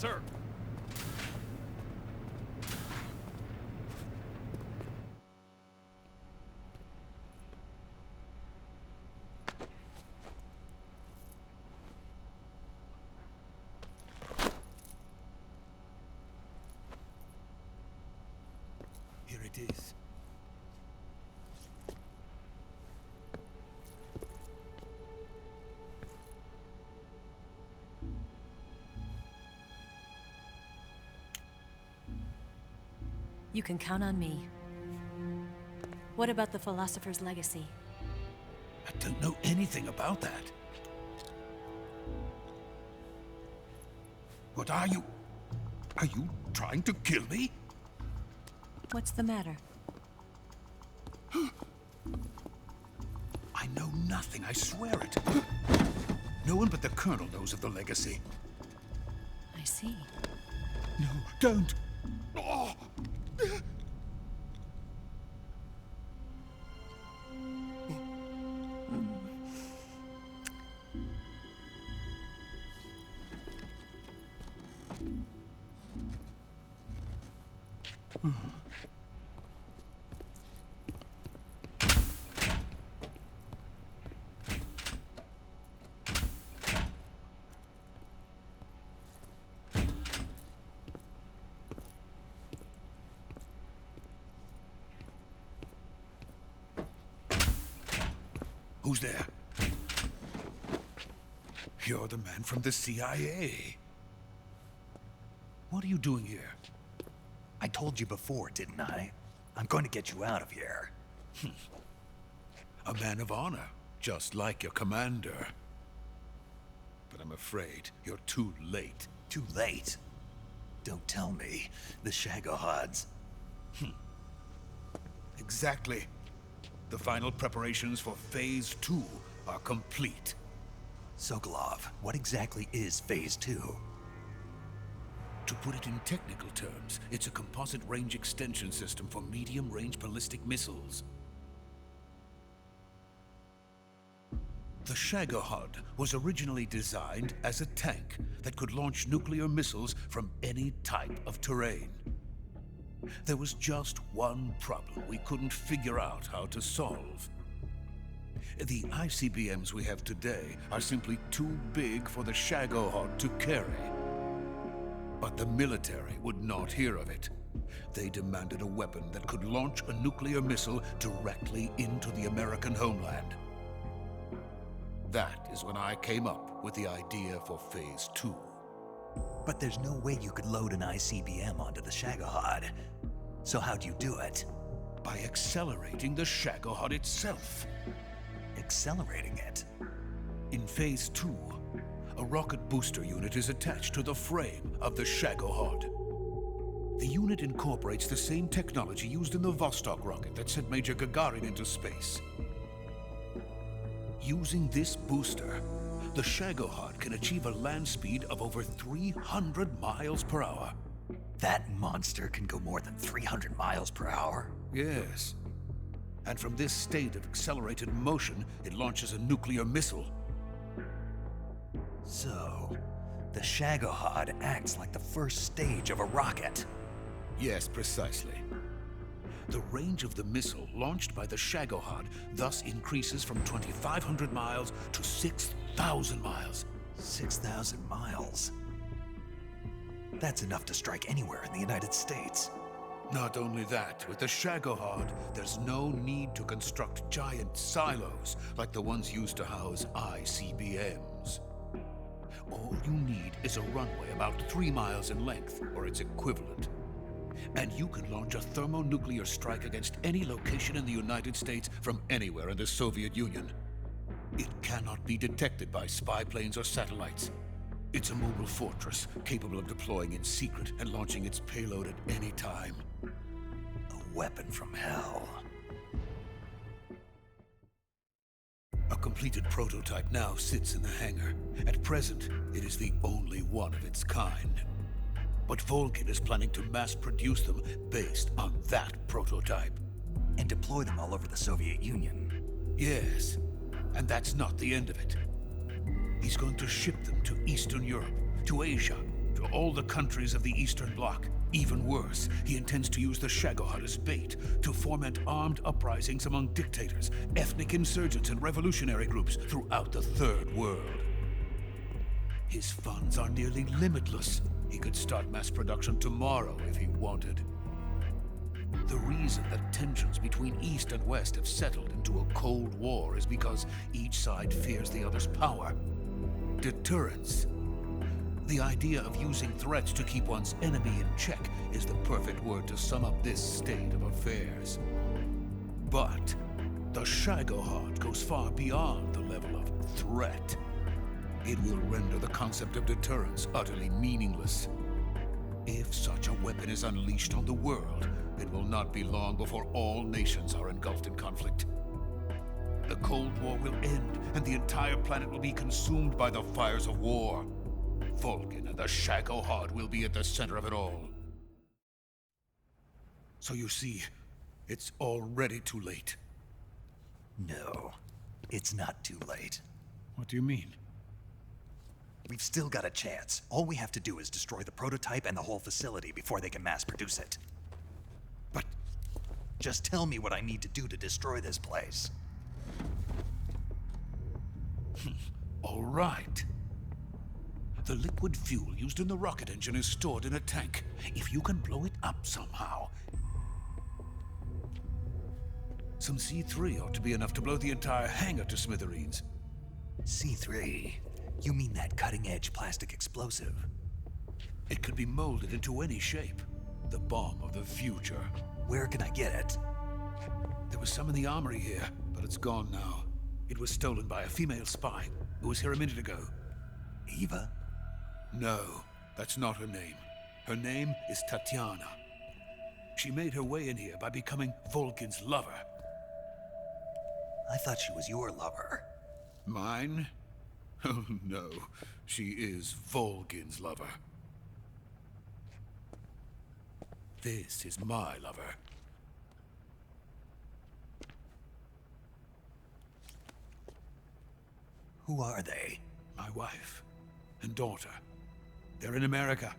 sir. Here it is. You can count on me. What about the philosopher's legacy? I don't know anything about that. What are you? Are you trying to kill me? What's the matter? I know nothing, I swear it. No one but the Colonel knows of the legacy. I see. No, don't! Oh. Who's there? You're the man from the CIA. What are you doing here? I told you before, didn't I? I'm going to get you out of here. A man of honor, just like your commander. But I'm afraid you're too late. Too late? Don't tell me. The Shagohods. Exactly. The final preparations for Phase 2 are complete. Sokolov, what exactly is Phase 2? To put it in technical terms, it's a composite range extension system for medium-range ballistic missiles. The Shagohod was originally designed as a tank that could launch nuclear missiles from any type of terrain. There was just one problem we couldn't figure out how to solve. The ICBMs we have today are simply too big for the Shagohod to carry. But the military would not hear of it. They demanded a weapon that could launch a nuclear missile directly into the American homeland. That is when I came up with the idea for Phase 2. But there's no way you could load an ICBM onto the Shagohod. So how'd you do it? By accelerating the Shagohod itself. Accelerating it? In Phase 2, a rocket booster unit is attached to the frame of the Shagohod. The unit incorporates the same technology used in the Vostok rocket that sent Major Gagarin into space. Using this booster, the Shagohod can achieve a land speed of over 300 miles per hour. That monster can go more than 300 miles per hour? Yes. And from this state of accelerated motion, it launches a nuclear missile. So, the Shagohod acts like the first stage of a rocket. Yes, precisely. The range of the missile launched by the Shagohod thus increases from 2,500 miles to 6,000 miles. 6,000 miles? That's enough to strike anywhere in the United States. Not only that, with the Shagohod, there's no need to construct giant silos like the ones used to house ICBMs. All you need is a runway about 3 miles in length, or its equivalent. And you can launch a thermonuclear strike against any location in the United States from anywhere in the Soviet Union. It cannot be detected by spy planes or satellites. It's a mobile fortress, capable of deploying in secret and launching its payload at any time. A weapon from hell. A completed prototype now sits in the hangar. At present, it is the only one of its kind. But Volkin is planning to mass-produce them based on that prototype. And deploy them all over the Soviet Union. Yes, and that's not the end of it. He's going to ship them to Eastern Europe, to Asia, to to all the countries of the Eastern Bloc. Even worse, he intends to use the Shagohod as bait to foment armed uprisings among dictators, ethnic insurgents, and revolutionary groups throughout the Third World. His funds are nearly limitless. He could start mass production tomorrow if he wanted. The reason that tensions between East and West have settled into a Cold War is because each side fears the other's power. Deterrence. The idea of using threats to keep one's enemy in check is the perfect word to sum up this state of affairs. But the Shagohod goes far beyond the level of threat. It will render the concept of deterrence utterly meaningless. If such a weapon is unleashed on the world, it will not be long before all nations are engulfed in conflict. The Cold War will end, and the entire planet will be consumed by the fires of war. Vulcan and the Shagohod will be at the center of it all. So you see, it's already too late. No, it's not too late. What do you mean? We've still got a chance. All we have to do is destroy the prototype and the whole facility before they can mass produce it. But just tell me what I need to do to destroy this place. all right. The liquid fuel used in the rocket engine is stored in a tank. If you can blow it up somehow... Some C3 ought to be enough to blow the entire hangar to smithereens. C3? You mean that cutting-edge plastic explosive? It could be molded into any shape. The bomb of the future. Where can I get it? There was some in the armory here, but it's gone now. It was stolen by a female spy who was here a minute ago. Eva? No, that's not her name. Her name is Tatiana. She made her way in here by becoming Vulcan's lover. I thought she was your lover. Mine? Oh no, she is Vulcan's lover. This is my lover. Who are they? My wife and daughter. They're in America.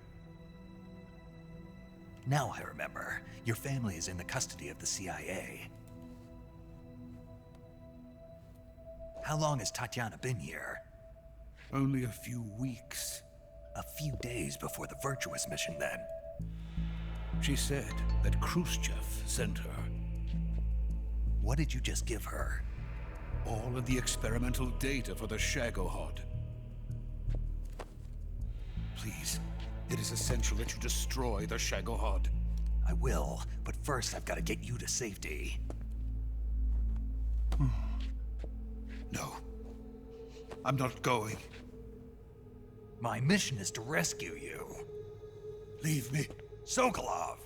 Now I remember. Your family is in the custody of the CIA. How long has Tatiana been here? Only a few weeks. A few days before the Virtuous mission, then. She said that Khrushchev sent her. What did you just give her? All of the experimental data for the Shagohod. Please, it is essential that you destroy the Shagohod. I will, but first I've got to get you to safety. No. I'm not going. My mission is to rescue you. Leave me. Sokolov!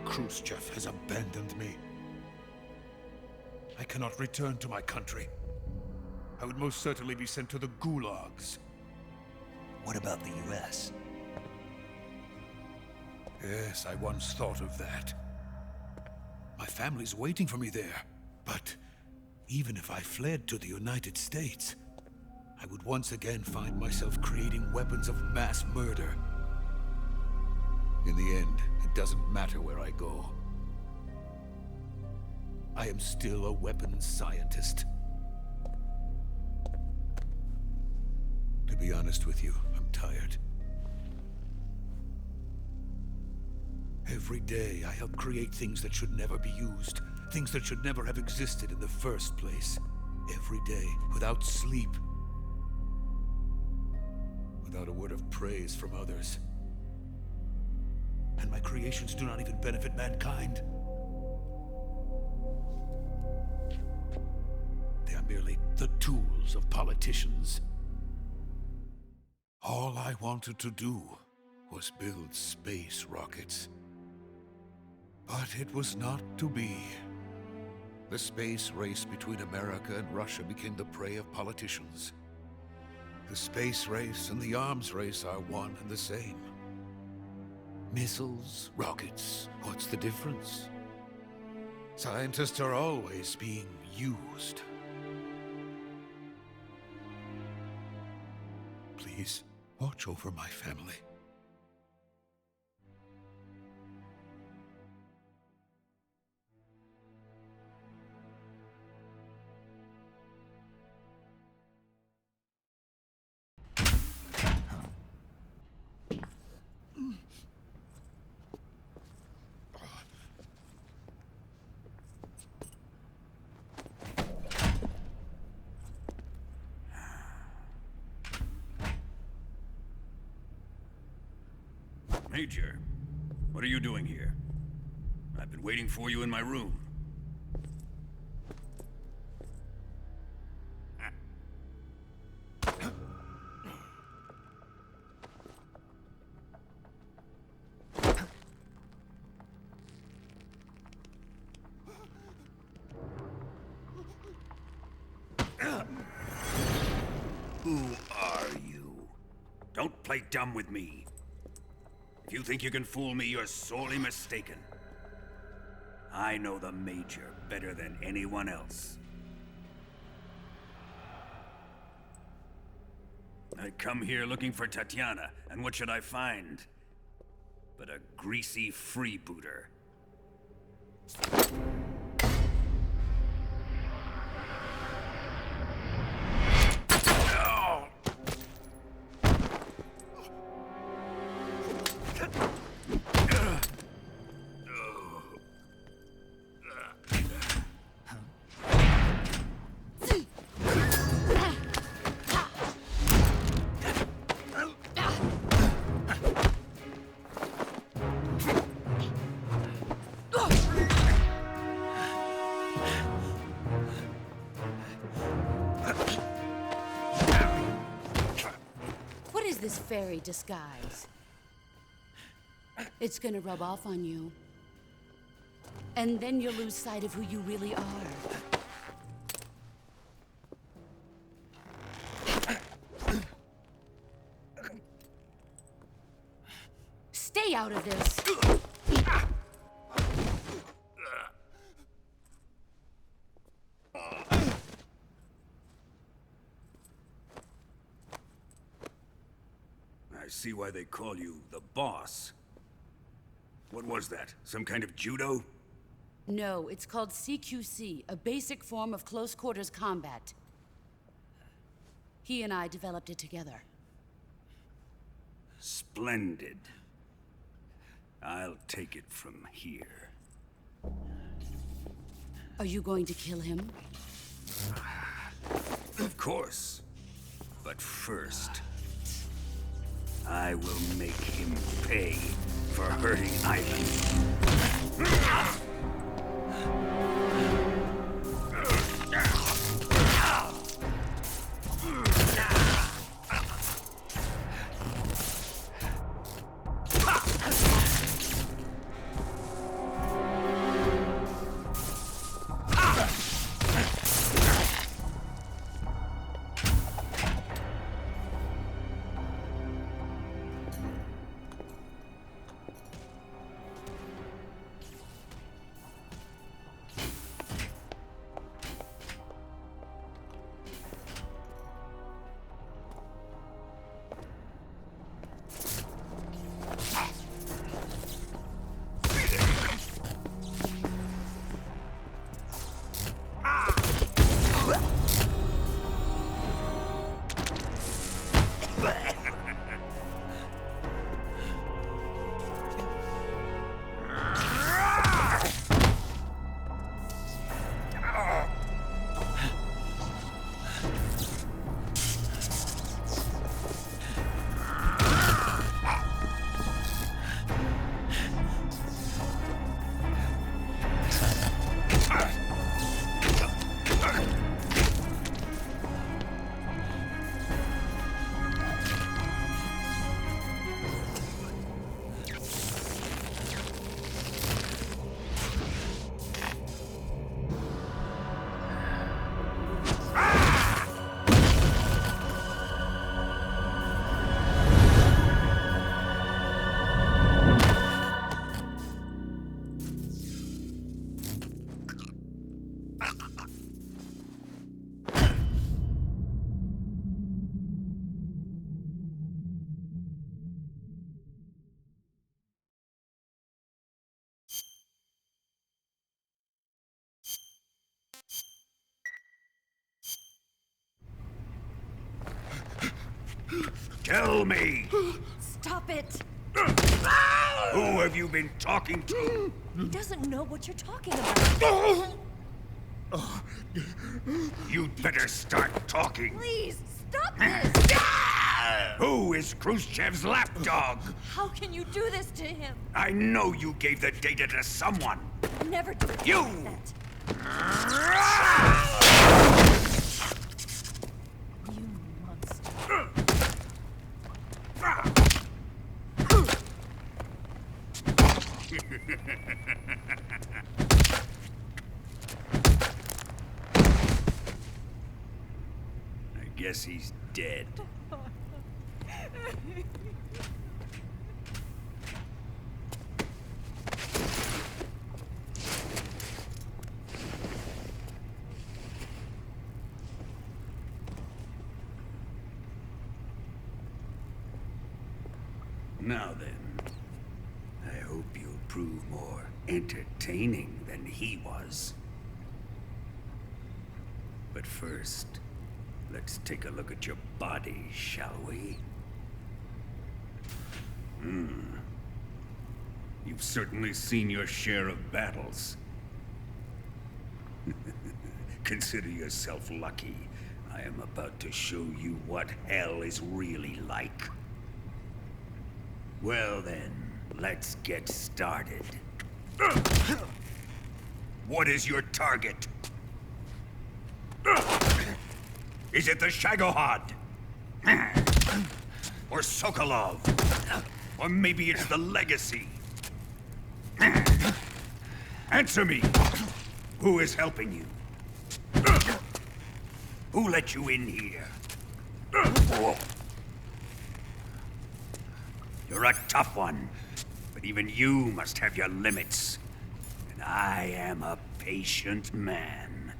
Khrushchev has abandoned me. I cannot return to my country. I would most certainly be sent to the gulags. What about the US? Yes, I once thought of that. My family's waiting for me there. But even if I fled to the United States, I would once again find myself creating weapons of mass murder. In the end, it doesn't matter where I go. I am still a weapons scientist. To be honest with you, I'm tired. Every day, I help create things that should never be used. Things that should never have existed in the first place. Every day, without sleep. Without a word of praise from others. And my creations do not even benefit mankind. They are merely the tools of politicians. All I wanted to do was build space rockets. But it was not to be. The space race between America and Russia became the prey of politicians. The space race and the arms race are one and the same. Missiles, rockets, what's the difference? Scientists are always being used. Please, watch over my family. Major, what are you doing here? I've been waiting for you in my room. Who are you? Don't play dumb with me. If you think you can fool me, you're sorely mistaken. I know the Major better than anyone else. I come here looking for Tatiana, and what should I find? But a greasy freebooter. What is this fairy disguise? It's gonna rub off on you. And then you'll lose sight of who you really are. Stay out of this! I see why they call you the boss. What was that? Some kind of judo? No, it's called CQC, a basic form of close quarters combat. He and I developed it together. Splendid. I'll take it from here. Are you going to kill him? Of course. But first, I will make him pay for hurting Ivan. Tell me! Stop it! Who have you been talking to? He doesn't know what you're talking about. You'd better start talking. Please, stop this! Who is Khrushchev's lapdog? How can you do this to him? I know you gave the data to someone. Never do it You! like that. You monster. I guess he's dead. Now then, I hope you'll prove more entertaining than he was. But first, let's take a look at your body, shall we? You've certainly seen your share of battles. Consider yourself lucky. I am about to show you what hell is really like. Well then, let's get started. What is your target? Is it the Shagohod? Or Sokolov? Or maybe it's the Legacy? Answer me! Who is helping you? Who let you in here? You're a tough one, but even you must have your limits. And I am a patient man.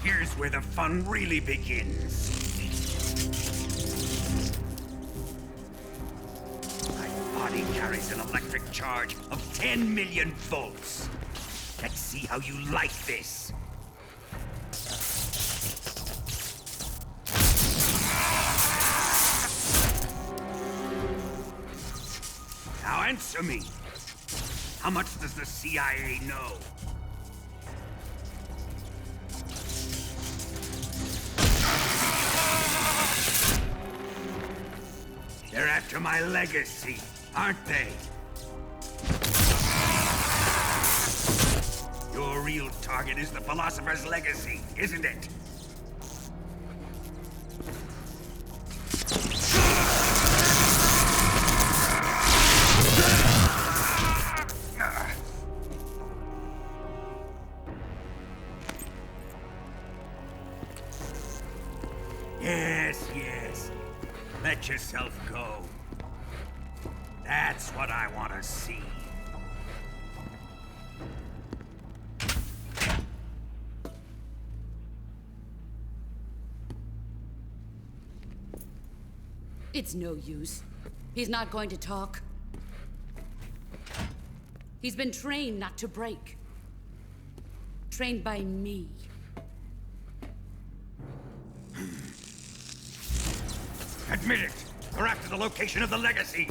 Here's where the fun really begins. My body carries an electric charge of 10 million volts. Let's see how you like this. Now answer me. How much does the CIA know? They're after my legacy, aren't they? Your real target is the Philosopher's Legacy, isn't it? Yes. Let yourself go. That's what I want to see. It's no use. He's not going to talk. He's been trained not to break. Trained by me. Admit it! We're after the location of the Legacy!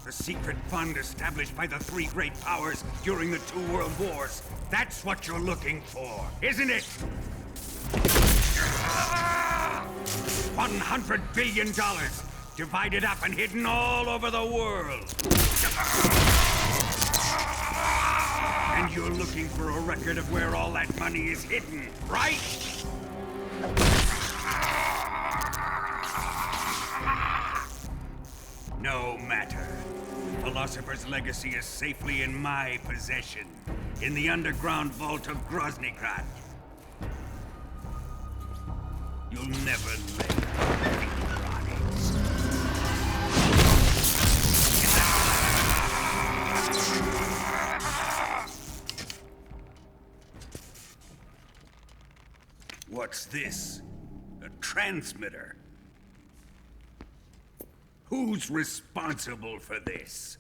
The secret fund established by the three great powers during the 2 world wars. That's what you're looking for, isn't it? $100 billion, divided up and hidden all over the world. And you're looking for a record of where all that money is hidden, right? No matter. The Philosopher's Legacy is safely in my possession, in the underground vault of Groznygrad. You'll never lay finger on it. What's this? A transmitter? Who's responsible for this?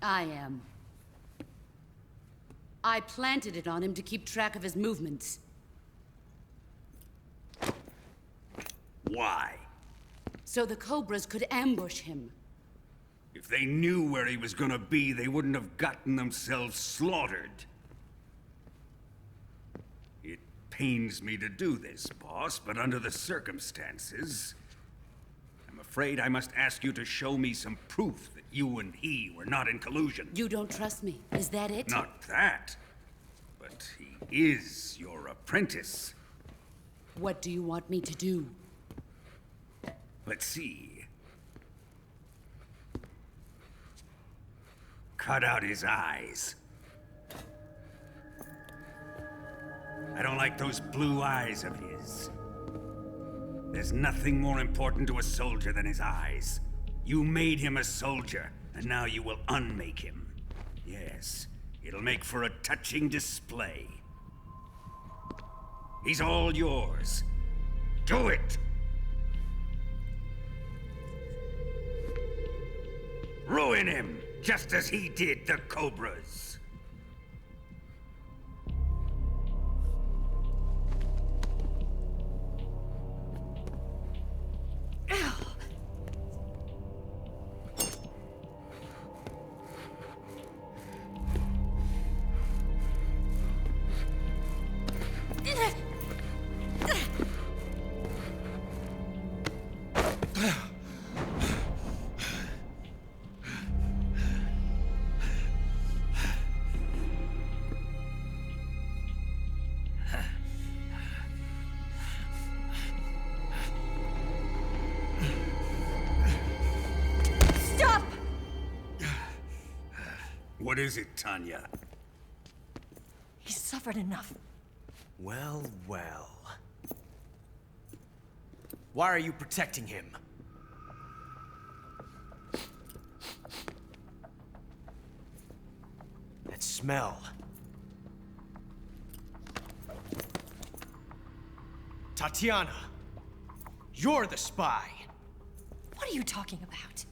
I am. I planted it on him to keep track of his movements. Why? So the Cobras could ambush him. If they knew where he was gonna be, they wouldn't have gotten themselves slaughtered. It pains me to do this, boss, but under the circumstances, I'm afraid I must ask you to show me some proof that you and he were not in collusion. You don't trust me, is that it? Not that, but he is your apprentice. What do you want me to do? Let's see. Cut out his eyes. I don't like those blue eyes of his. There's nothing more important to a soldier than his eyes. You made him a soldier, and now you will unmake him. Yes, it'll make for a touching display. He's all yours. Do it! Ruin him, just as he did the Cobras. Stop! What is it, Tanya? He's suffered enough. Well, well. Why are you protecting him? That smell. Tatiana, you're the spy. What are you talking about?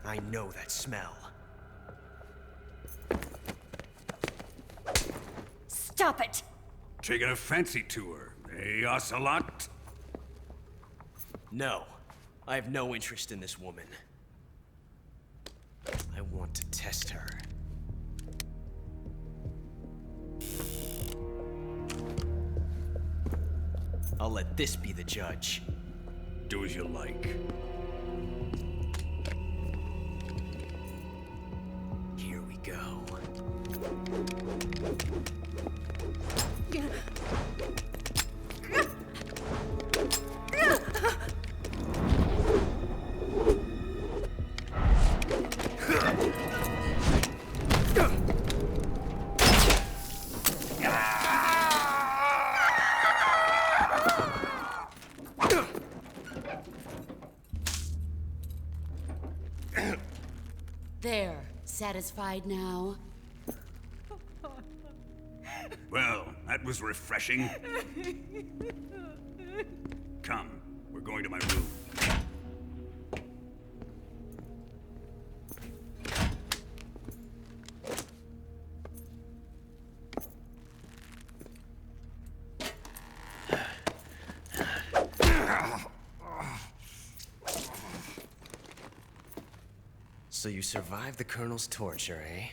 I know that smell. Stop it! Taking a fancy to her, eh, Ocelot? No, I have no interest in this woman. I want to test her. I'll let this be the judge. Do as you like. Here we go. There, satisfied now? Well, that was refreshing. Come, we're going to my room. So you survived the Colonel's torture, eh?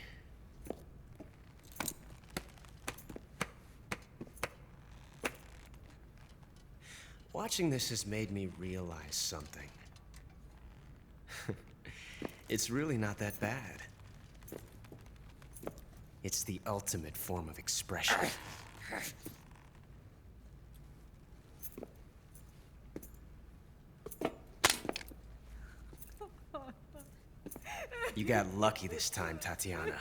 Watching this has made me realize something. It's really not that bad. It's the ultimate form of expression. You got lucky this time, Tatiana.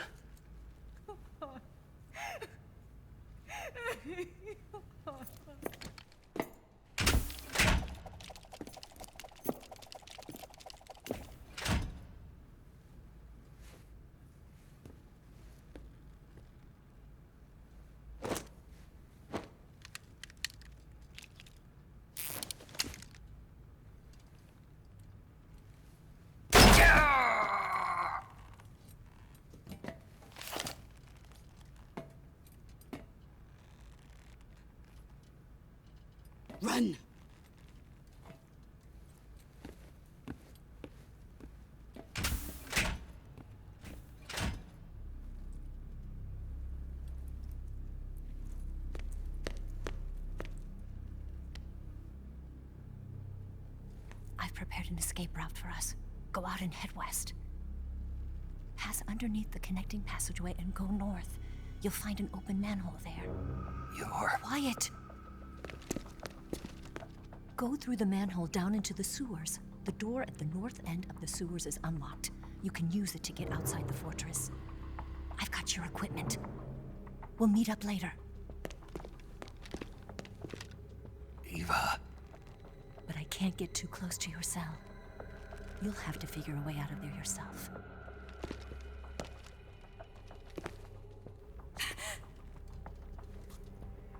Run! I've prepared an escape route for us. Go out and head west. Pass underneath the connecting passageway and go north. You'll find an open manhole there. You're... Quiet! Go through the manhole down into the sewers. The door at the north end of the sewers is unlocked. You can use it to get outside the fortress. I've got your equipment. We'll meet up later. Eva... But I can't get too close to your cell. You'll have to figure a way out of there yourself.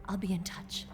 I'll be in touch.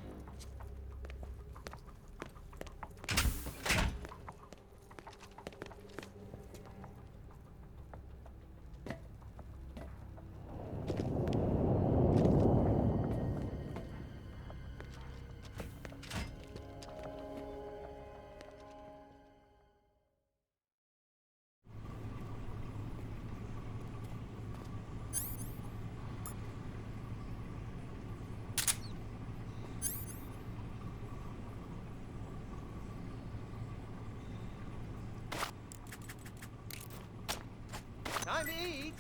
Time to eat.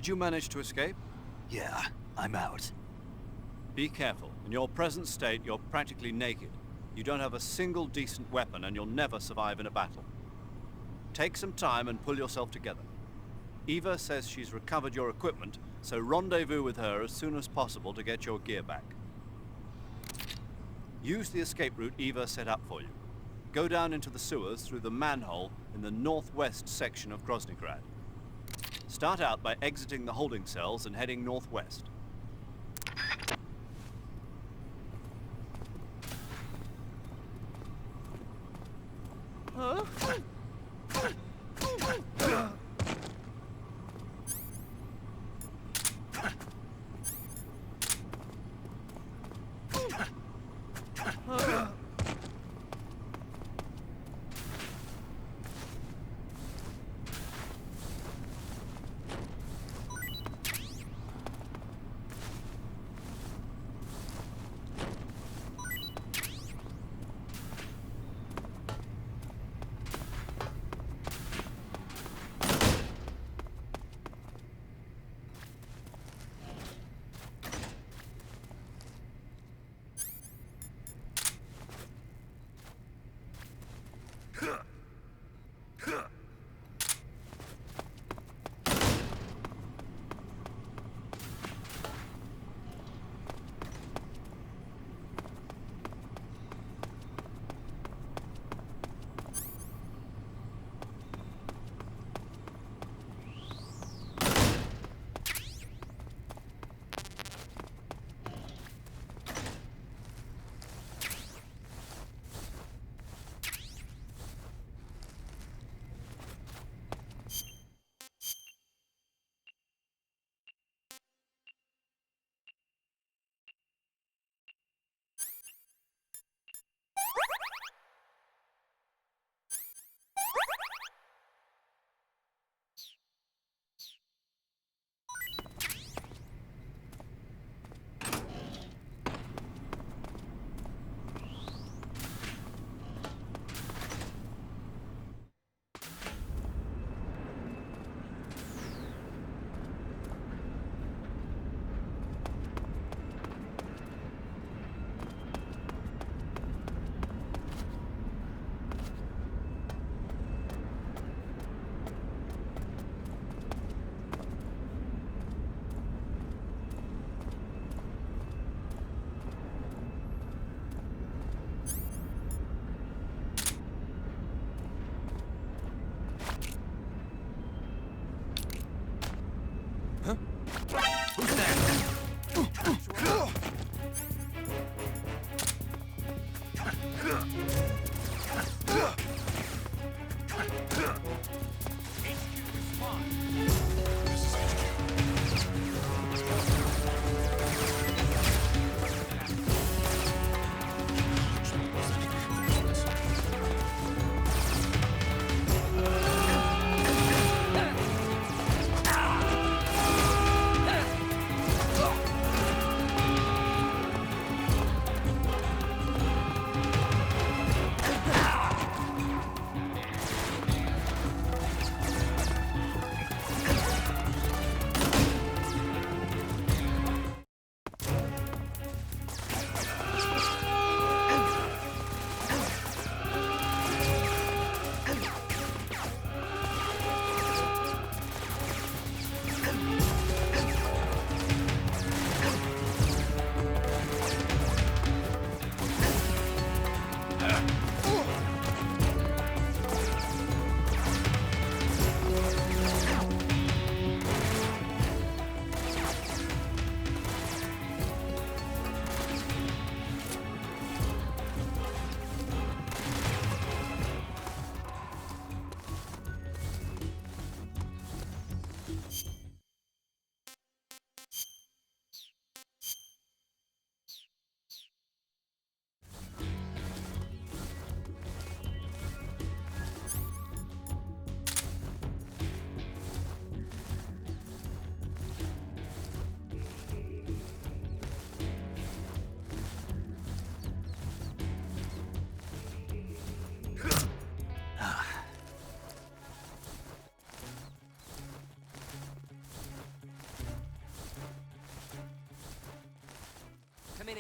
Did you manage to escape? Yeah, I'm out. Be careful. In your present state, you're practically naked. You don't have a single decent weapon, and you'll never survive in a battle. Take some time and pull yourself together. Eva says she's recovered your equipment, so rendezvous with her as soon as possible to get your gear back. Use the escape route Eva set up for you. Go down into the sewers through the manhole in the northwest section of Groznygrad. Start out by exiting the holding cells and heading northwest.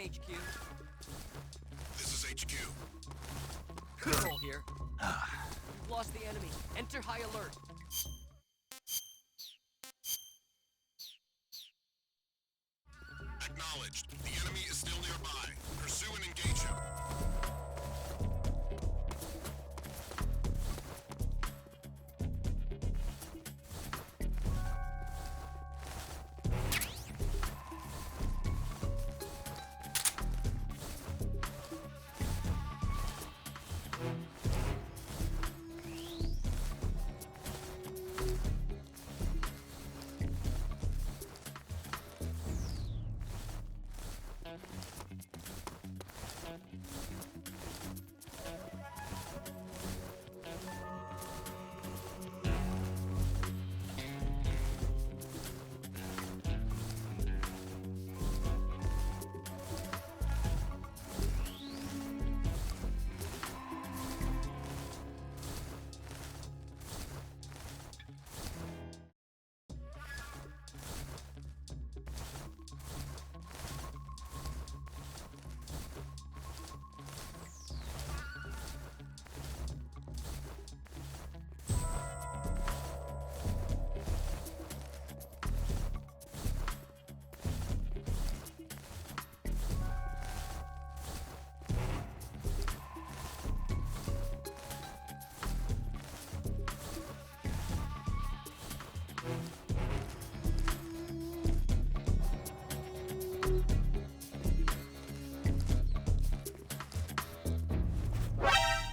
HQ. This is HQ. Control here. You've lost the enemy. Enter high alert. Acknowledged. The enemy is still nearby. Pursue and engage him.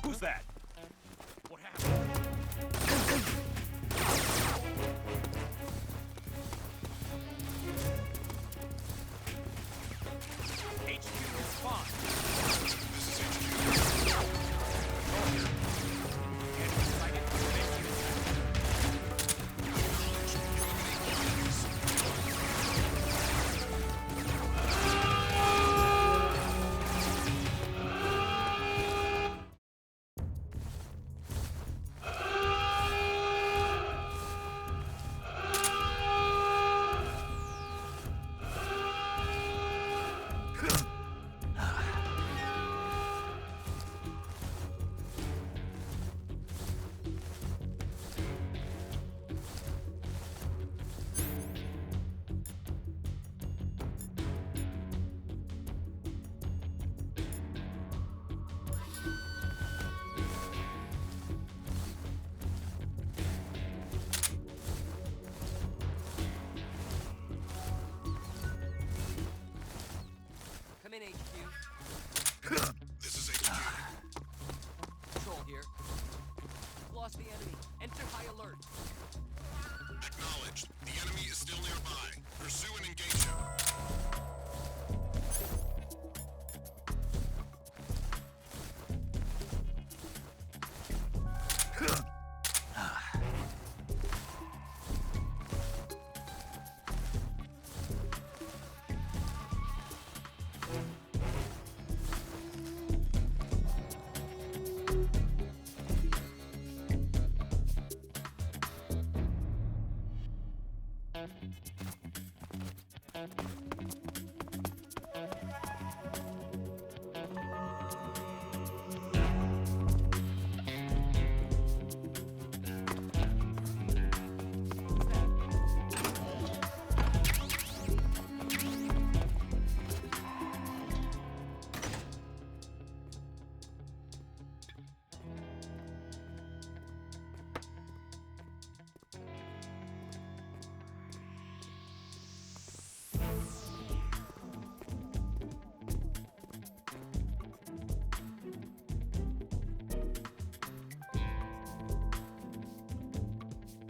Who's that? What happened? HQ response. This is HQ. Come in, HQ. This is HQ. Control here. You've lost the enemy. Enter high alert. Acknowledged. The enemy is still nearby. Pursue and engage him.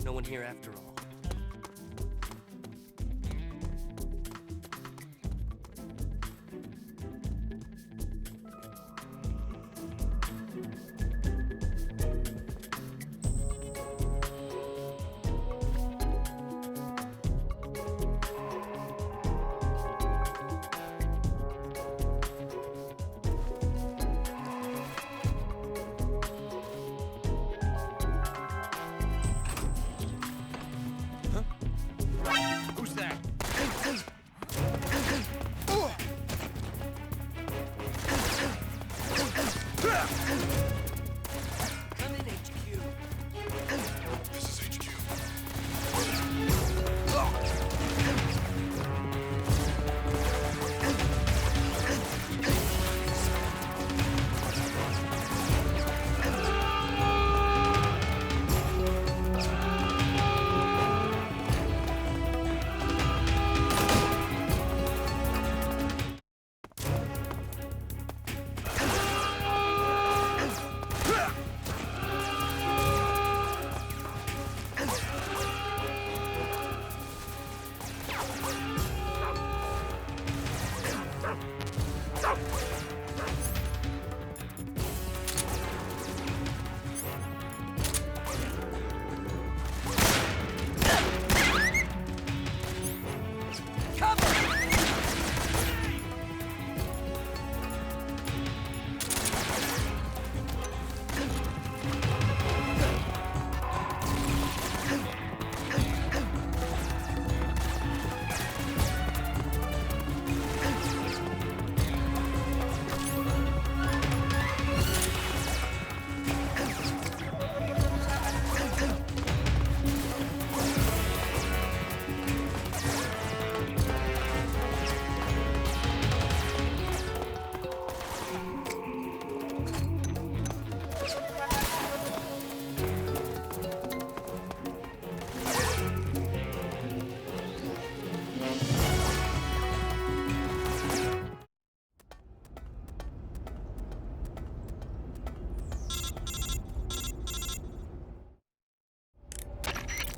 No one here after all. Come in, HQ. This is HQ.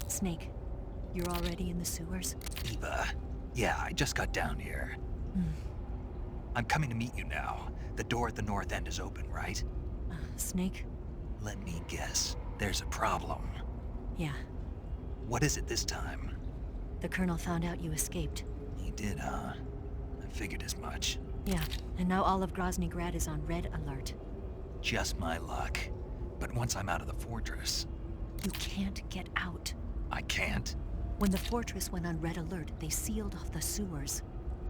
Snake, you're already in the sewers? Eva. Yeah, I just got down here. I'm coming to meet you now. The door at the north end is open, right? Snake? Let me guess. There's a problem. Yeah. What is it this time? The Colonel found out you escaped. He did, huh? I figured as much. Yeah, and now all of Grozny Grad is on red alert. Just my luck. But once I'm out of the fortress... You can't get out. I can't? When the fortress went on red alert, they sealed off the sewers.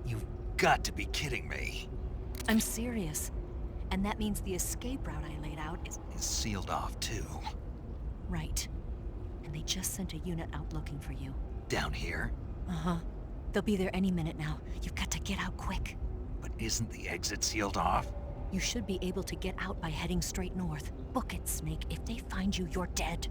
You've got to be kidding me. I'm serious. And that means the escape route I laid out is... Is sealed off, too. Right. And they just sent a unit out looking for you. Down here? Uh-huh. They'll be there any minute now. You've got to get out quick. But isn't the exit sealed off? You should be able to get out by heading straight north. Book it, Snake. If they find you, you're dead.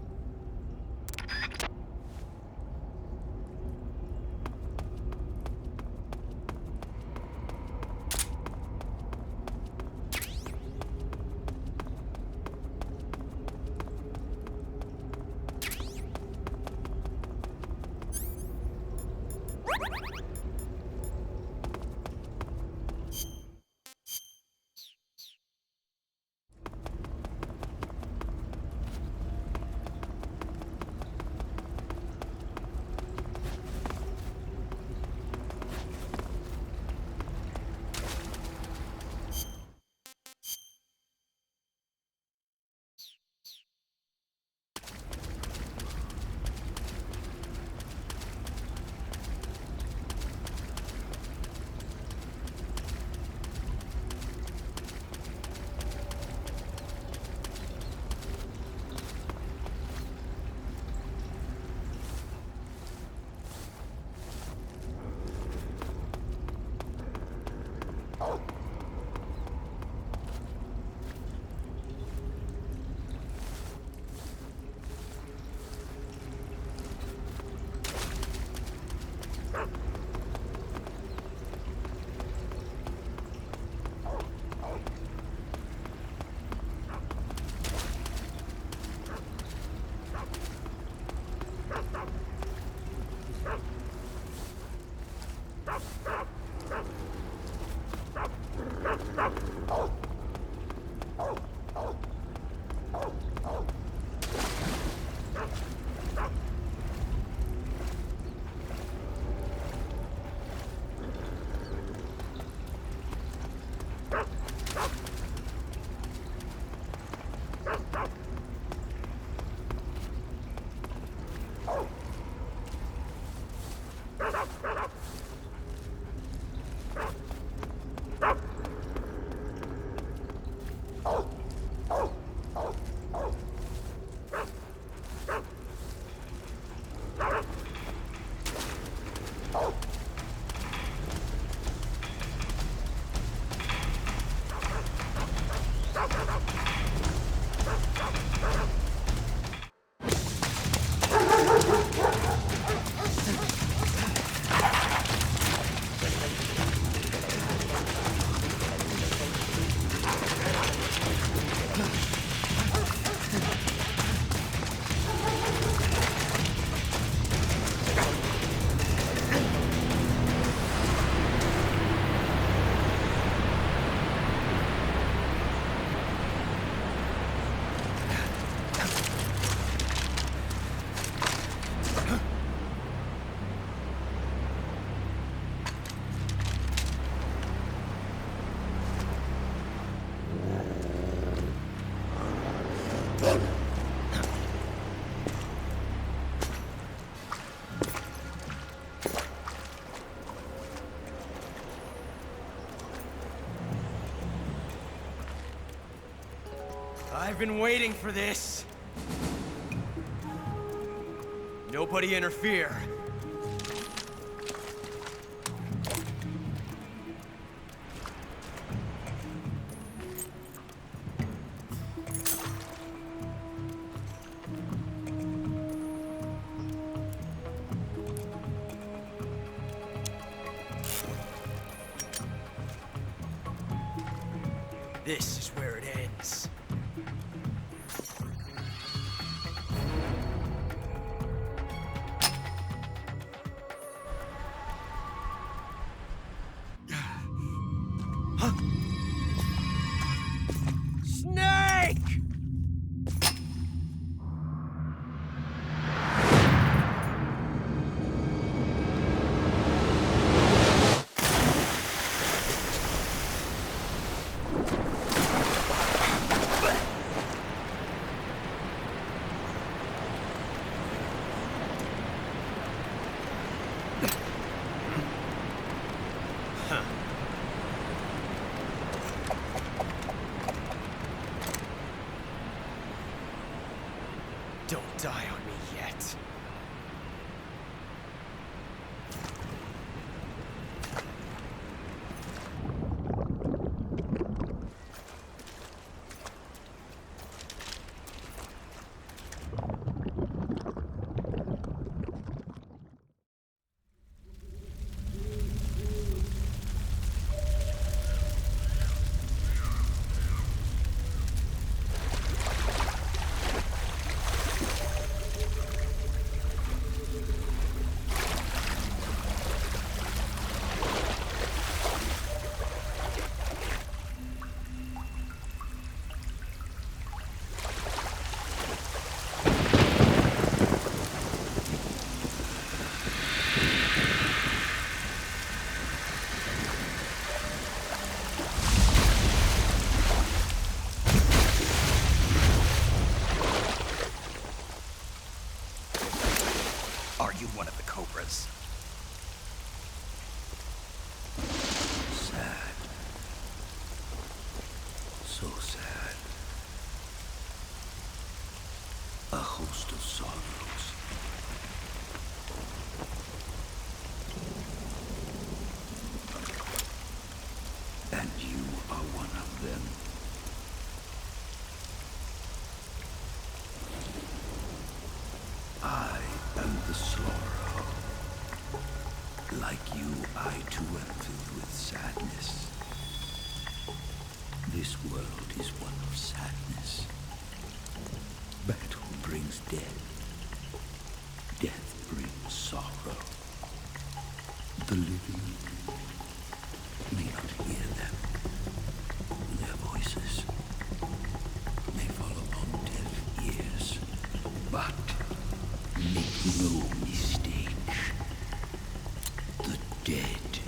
I've been waiting for this. Nobody interfere. This is where it ends. Huh? Snake! Don't die on me yet. Are you one of the Cobras? Sad. So sad. A host of sorrows. And you are one of them. I am the sorrow. Like you, I too am filled with sadness. This world is one of sadness. Battle brings death. Death brings sorrow. The living may not hear them. Their voices may fall upon deaf ears. But make no mistake. The dead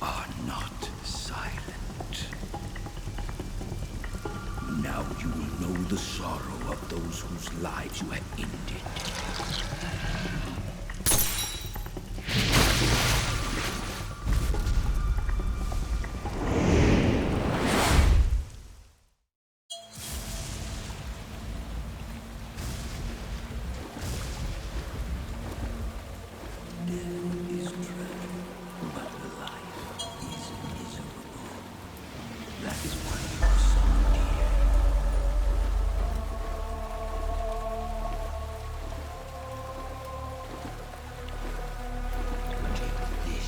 are not silent. Now you will know the sorrow of those whose lives you have ended. Death is dreadful, but life is miserable. That is why you are summoned here. Take this.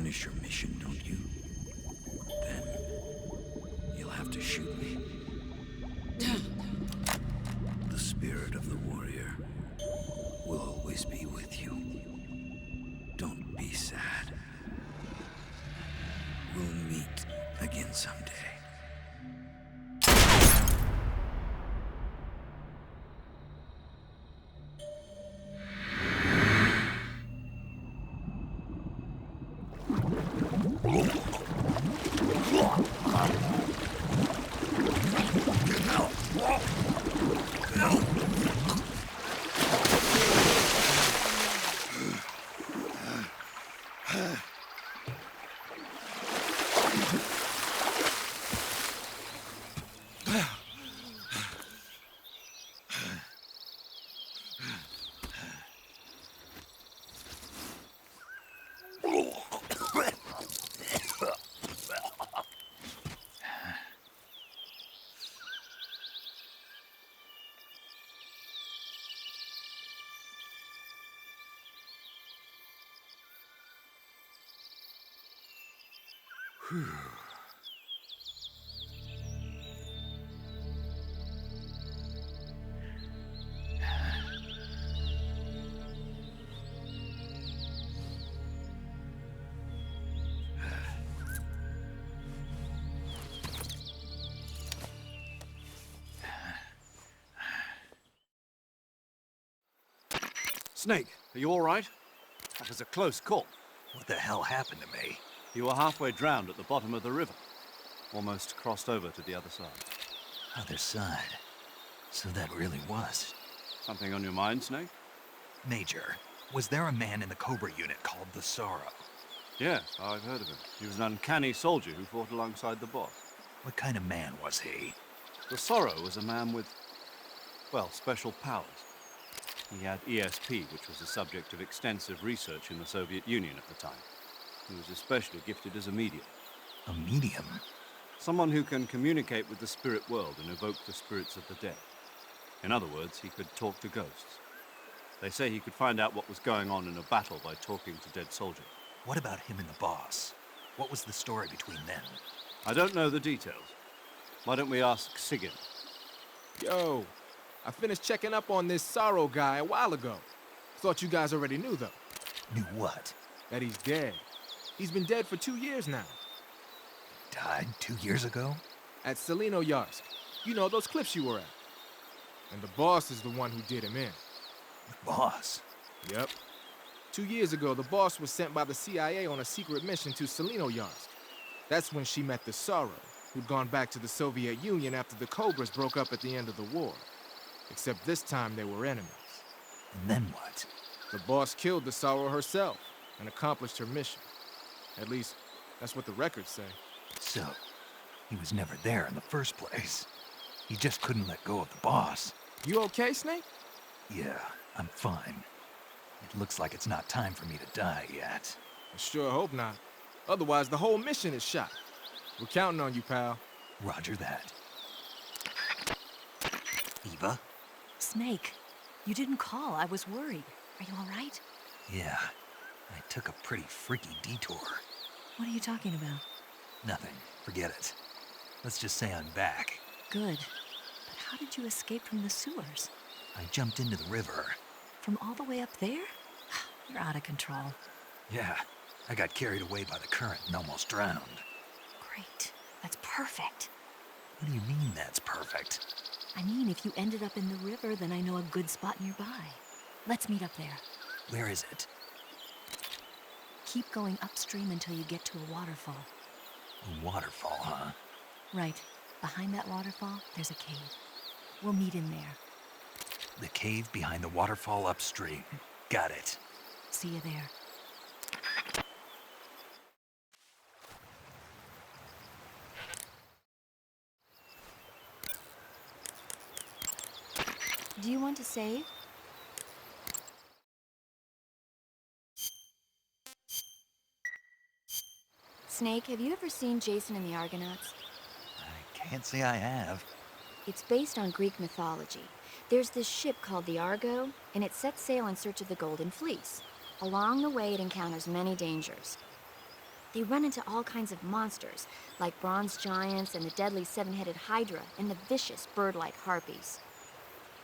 finish your mission, don't you? Then you'll have to shoot me. The spirit of the warrior will always be with you. Don't be sad. We'll meet again someday. Snake, are you all right? That was a close call. What the hell happened to me? You were halfway drowned at the bottom of the river. Almost crossed over to the other side. Other side. So that really was. Something on your mind, Snake? Major, was there a man in the Cobra unit called the Sorrow? Yes, I've heard of him. He was an uncanny soldier who fought alongside the boss. What kind of man was he? The Sorrow was a man with, well, special powers. He had ESP, which was the subject of extensive research in the Soviet Union at the time. He was especially gifted as a medium. A medium? Someone who can communicate with the spirit world and evoke the spirits of the dead. In other words, he could talk to ghosts. They say he could find out what was going on in a battle by talking to dead soldiers. What about him and the boss? What was the story between them? I don't know the details. Why don't we ask Sigyn? Yo, I finished checking up on this Sorrow guy a while ago. Thought you guys already knew, though. Knew what? That he's dead. He's been dead for 2 years now. Died 2 years ago? At Selino-Yarsk. You know, those cliffs you were at. And the boss is the one who did him in. The boss? Yep. 2 years ago, the boss was sent by the CIA on a secret mission to Selino-Yarsk. That's when she met the Sorrow, who'd gone back to the Soviet Union after the Cobras broke up at the end of the war. Except this time they were enemies. And then what? The boss killed the Sorrow herself and accomplished her mission. At least, that's what the records say. So, he was never there in the first place. He just couldn't let go of the boss. You okay, Snake? Yeah, I'm fine. It looks like it's not time for me to die yet. I sure hope not. Otherwise, the whole mission is shot. We're counting on you, pal. Roger that. Eva? Snake, you didn't call. I was worried. Are you all right? Yeah, I took a pretty freaky detour. What are you talking about? Nothing. Forget it. Let's just say I'm back. Good. But how did you escape from the sewers? I jumped into the river. From all the way up there? You're out of control. Yeah, I got carried away by the current and almost drowned. Great. That's perfect. What do you mean that's perfect? I mean, if you ended up in the river, then I know a good spot nearby. Let's meet up there. Where is it? Keep going upstream until you get to a waterfall. A waterfall, huh? Right. Behind that waterfall, there's a cave. We'll meet in there. The cave behind the waterfall upstream. Got it. See you there. Do you want to save? Snake, have you ever seen Jason and the Argonauts? I can't say I have. It's based on Greek mythology. There's this ship called the Argo, and it sets sail in search of the Golden Fleece. Along the way, it encounters many dangers. They run into all kinds of monsters, like bronze giants and the deadly seven-headed hydra and the vicious bird-like harpies.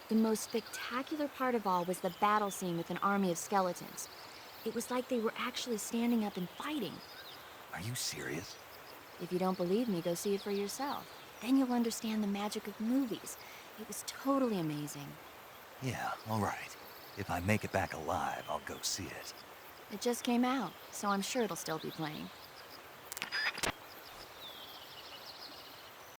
The most spectacular part of all was the battle scene with an army of skeletons. It was like they were actually standing up and fighting. Are you serious? If you don't believe me, go see it for yourself. Then you'll understand the magic of movies. It was totally amazing. Yeah, all right. If I make it back alive, I'll go see it. It just came out, so I'm sure it'll still be playing.